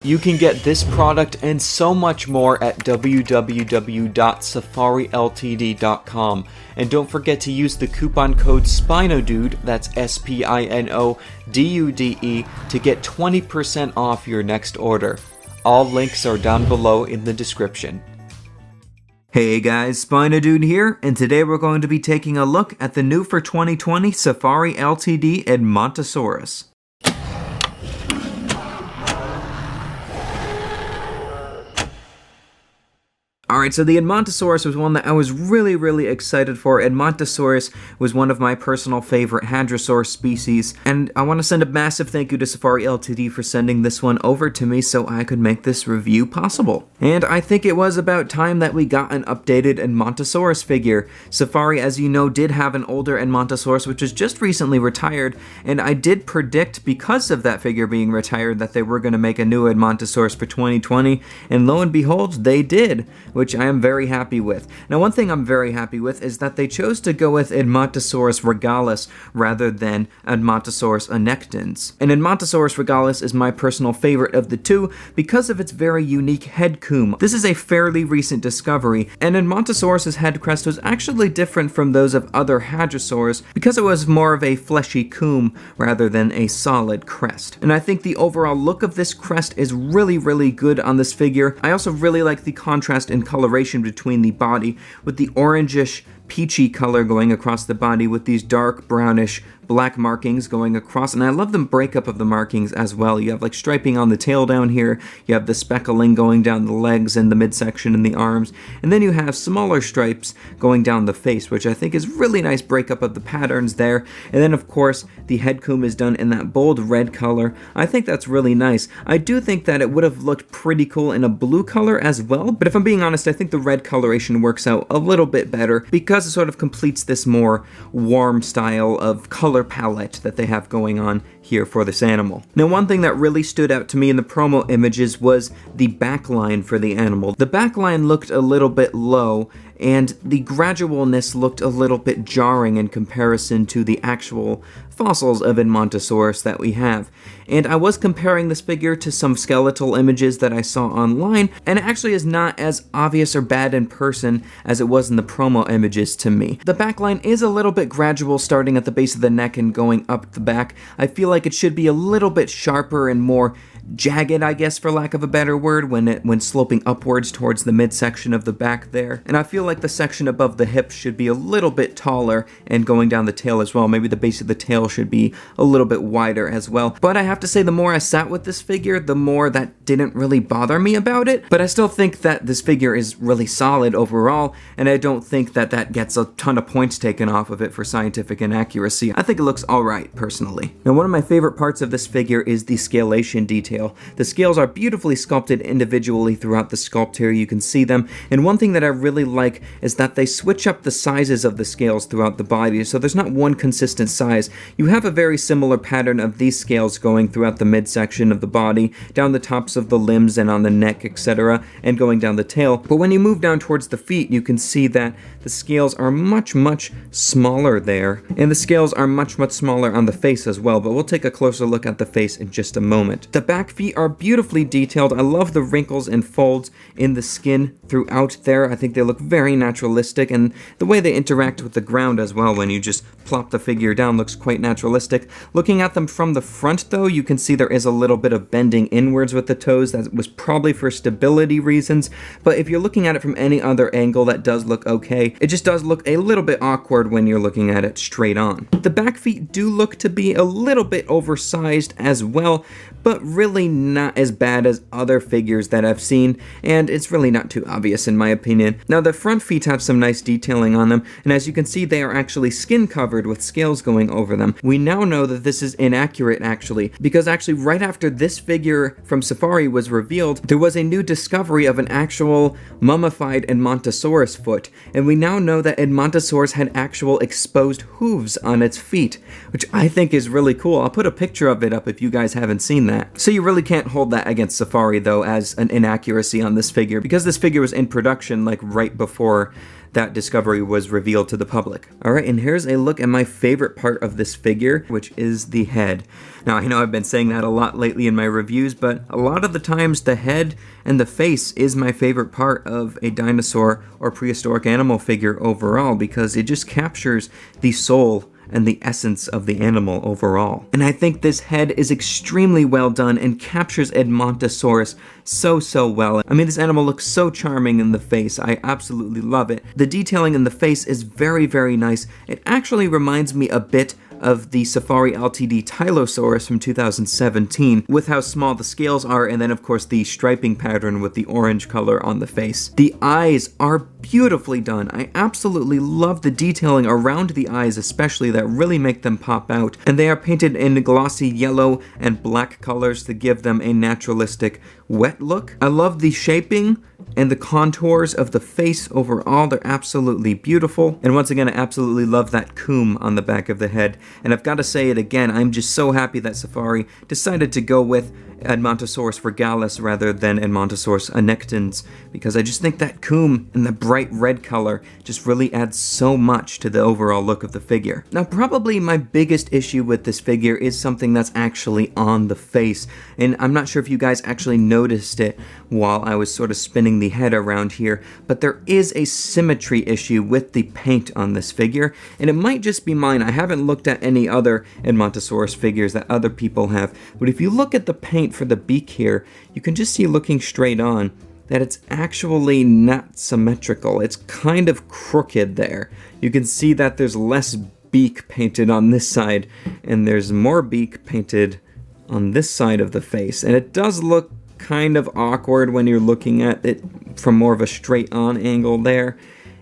You can get this product and so much more at www.safariltd.com. And don't forget to use the coupon code SpinoDude, that's SpinoDude, to get 20% off your next order. All links are down below in the description. Hey guys, SpinoDude here, and today we're going to be taking a look at the new for 2020 Safari Ltd Edmontosaurus. Alright, so the Edmontosaurus was one that I was really excited for. Edmontosaurus was one of my personal favorite Hadrosaur species, and I want to send a massive thank you to Safari Ltd for sending this one over to me so I could make this review possible. And I think it was about time that we got an updated Edmontosaurus figure. Safari, as you know, did have an older Edmontosaurus which was just recently retired, and I did predict, because of that figure being retired, that they were going to make a new Edmontosaurus for 2020, and lo and behold, they did, which I am very happy with. Now, one thing I'm very happy with is that they chose to go with Edmontosaurus regalis rather than Edmontosaurus annectens. And Edmontosaurus regalis is my personal favorite of the two because of its very unique head comb. This is a fairly recent discovery, and Edmontosaurus's head crest was actually different from those of other hadrosaurs because it was more of a fleshy comb rather than a solid crest. And I think the overall look of this crest is really good on this figure. I also really like the contrast in coloration between the body, with the orangish peachy color going across the body with these dark brownish black markings going across, and I love the breakup of the markings as well. You have like striping on the tail down here, you have the speckling going down the legs and the midsection and the arms, and then you have smaller stripes going down the face, which I think is really nice breakup of the patterns there. And then of course the head comb is done in that bold red color. I think that's really nice. I do think that it would have looked pretty cool in a blue color as well, but if I'm being honest, I think the red coloration works out a little bit better because it sort of completes this more warm style of color palette that they have going on here for this animal. Now, one thing that really stood out to me in the promo images was the backline for the animal. The backline looked a little bit low, and the gradualness looked a little bit jarring in comparison to the actual fossils of Edmontosaurus that we have. And I was comparing this figure to some skeletal images that I saw online, and it actually is not as obvious or bad in person as it was in the promo images to me. The backline is a little bit gradual, starting at the base of the neck and going up the back. I feel like it should be a little bit sharper and more jagged, I guess, for lack of a better word, when sloping upwards towards the midsection of the back there. And I feel like the section above the hips should be a little bit taller and going down the tail as well. Maybe the base of the tail should be a little bit wider as well. But I have to say, the more I sat with this figure, the more that didn't really bother me about it. But I still think that this figure is really solid overall, and I don't think that that gets a ton of points taken off of it for scientific inaccuracy. I think it looks alright, personally. Now, one of my favorite parts of this figure is the scalation detail. The scales are beautifully sculpted individually throughout the sculpt here, you can see them, and one thing that I really like is that they switch up the sizes of the scales throughout the body, so there's not one consistent size. You have a very similar pattern of these scales going throughout the midsection of the body, down the tops of the limbs and on the neck, etc., and going down the tail. But when you move down towards the feet, you can see that the scales are much smaller there, and the scales are much smaller on the face as well, but we'll take a closer look at the face in just a moment. The back feet are beautifully detailed. I love the wrinkles and folds in the skin throughout there. I think they look very naturalistic, and the way they interact with the ground as well when you just plop the figure down looks quite naturalistic. Looking at them from the front though, you can see there is a little bit of bending inwards with the toes. That was probably for stability reasons, but if you're looking at it from any other angle, that does look okay. It just does look a little bit awkward when you're looking at it straight on. The back feet do look to be a little bit oversized as well, but really not as bad as other figures that I've seen, and it's really not too obvious in my opinion. Now, the front feet have some nice detailing on them, and as you can see, they are actually skin covered with scales going over them. We now know that this is inaccurate actually, because actually right after this figure from Safari was revealed, there was a new discovery of an actual mummified Edmontosaurus foot, and we now know that Edmontosaurus had actual exposed hooves on its feet, which I think is really cool. I'll put a picture of it up if you guys haven't seen that. So you really can't hold that against Safari though as an inaccuracy on this figure, because this figure was in production like right before that discovery was revealed to the public. Alright, and here's a look at my favorite part of this figure, which is the head. Now, I know I've been saying that a lot lately in my reviews, but a lot of the times the head and the face is my favorite part of a dinosaur or prehistoric animal figure overall, because it just captures the soul and the essence of the animal overall. And I think this head is extremely well done and captures Edmontosaurus so well. I mean, this animal looks so charming in the face. I absolutely love it. The detailing in the face is very nice. It actually reminds me a bit of the Safari Ltd Tylosaurus from 2017, with how small the scales are, and then of course the striping pattern with the orange color on the face. The eyes are beautifully done. I absolutely love the detailing around the eyes, especially, that really make them pop out, and they are painted in glossy yellow and black colors to give them a naturalistic wet look. I love the shaping and the contours of the face overall. They're absolutely beautiful. And once again, I absolutely love that comb on the back of the head. And I've got to say it again, I'm just so happy that Safari decided to go with Edmontosaurus regalis rather than Edmontosaurus annectans, because I just think that comb and the bright red color just really adds so much to the overall look of the figure. Now, probably my biggest issue with this figure is something that's actually on the face, and I'm not sure if you guys actually noticed it while I was sort of spinning the head around here, but there is a symmetry issue with the paint on this figure, and it might just be mine. I haven't looked at any other Edmontosaurus figures that other people have, but if you look at the paint for the beak here, you can just see, looking straight on, that it's actually not symmetrical. It's kind of crooked there. You can see that there's less beak painted on this side, and there's more beak painted on this side of the face, and it does look kind of awkward when you're looking at it from more of a straight on angle there.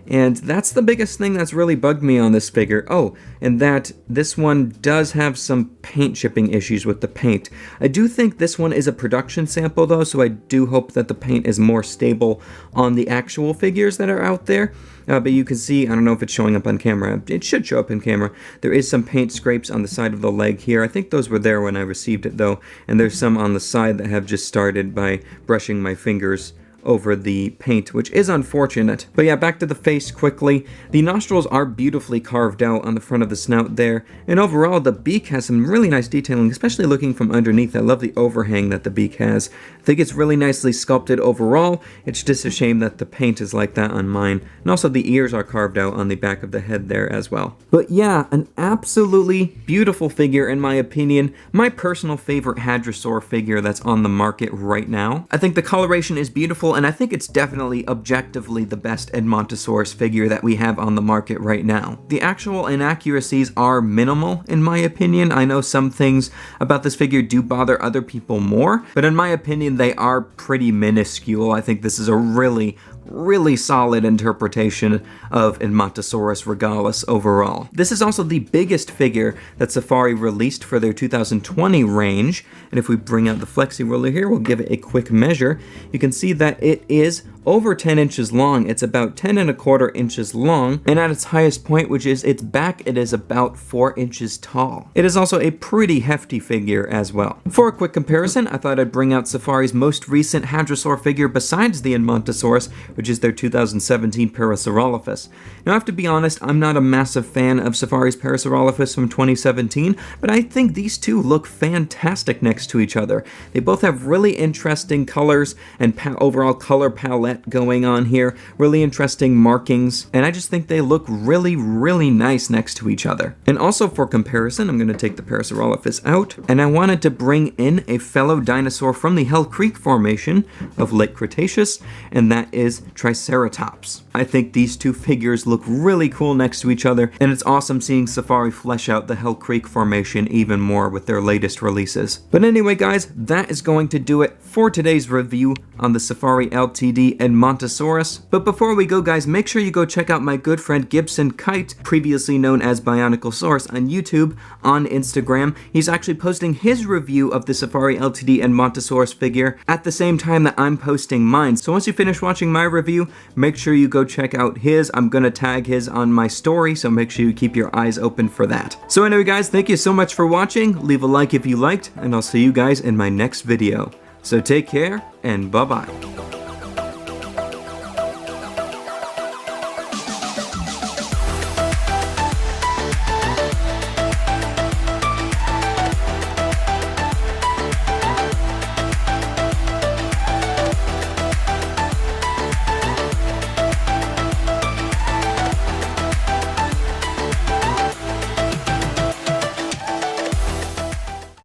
And that's the biggest thing that's really bugged me on this figure. Oh, and that this one does have some paint chipping issues with the paint. I do think this one is a production sample though, so I do hope that the paint is more stable on the actual figures that are out there. But you can see, I don't know if it's showing up on camera, it should show up in camera, there is some paint scrapes on the side of the leg here. I think those were there when I received it though, and there's some on the side that have just started by brushing my fingers over the paint, which is unfortunate. But yeah, back to the face quickly. The nostrils are beautifully carved out on the front of the snout there, and overall the beak has some really nice detailing, especially looking from underneath. I love the overhang that the beak has. I think it's really nicely sculpted overall. It's just a shame that the paint is like that on mine. And also the ears are carved out on the back of the head there as well. But yeah, an absolutely beautiful figure in my opinion. My personal favorite Hadrosaur figure that's on the market right now. I think the coloration is beautiful, and I think it's definitely objectively the best Edmontosaurus figure that we have on the market right now. The actual inaccuracies are minimal in my opinion. I know some things about this figure do bother other people more, but in my opinion they are pretty minuscule. I think this is a really solid interpretation of Edmontosaurus regalis overall. This is also the biggest figure that Safari released for their 2020 range, and if we bring out the flexi ruler here, we'll give it a quick measure. You can see that it is over 10 inches long. It's about 10¼ inches long, and at its highest point, which is its back, it is about 4 inches tall. It is also a pretty hefty figure as well. For a quick comparison, I thought I'd bring out Safari's most recent Hadrosaur figure besides the Edmontosaurus, which is their 2017 Parasaurolophus. Now I have to be honest, I'm not a massive fan of Safari's Parasaurolophus from 2017, but I think these two look fantastic next to each other. They both have really interesting colors and overall color palette going on here, really interesting markings, and I just think they look really nice next to each other. And also for comparison, I'm going to take the Parasaurolophus out, and I wanted to bring in a fellow dinosaur from the Hell Creek Formation of late Cretaceous, and that is Triceratops. I think these two figures look really cool next to each other, and it's awesome seeing Safari flesh out the Hell Creek Formation even more with their latest releases. But anyway guys, that is going to do it for today's review on the Safari Ltd Edmontosaurus. But before we go guys, make sure you go check out my good friend Gibson Kite, previously known as Bioniclesaurus, on YouTube, on Instagram. He's actually posting his review of the Safari Ltd Edmontosaurus figure at the same time that I'm posting mine. So once you finish watching my review, make sure you go check out his. I'm gonna tag his on my story, so make sure you keep your eyes open for that. So anyway guys, thank you so much for watching. Leave a like if you liked, and I'll see you guys in my next video. So take care, and bye-bye.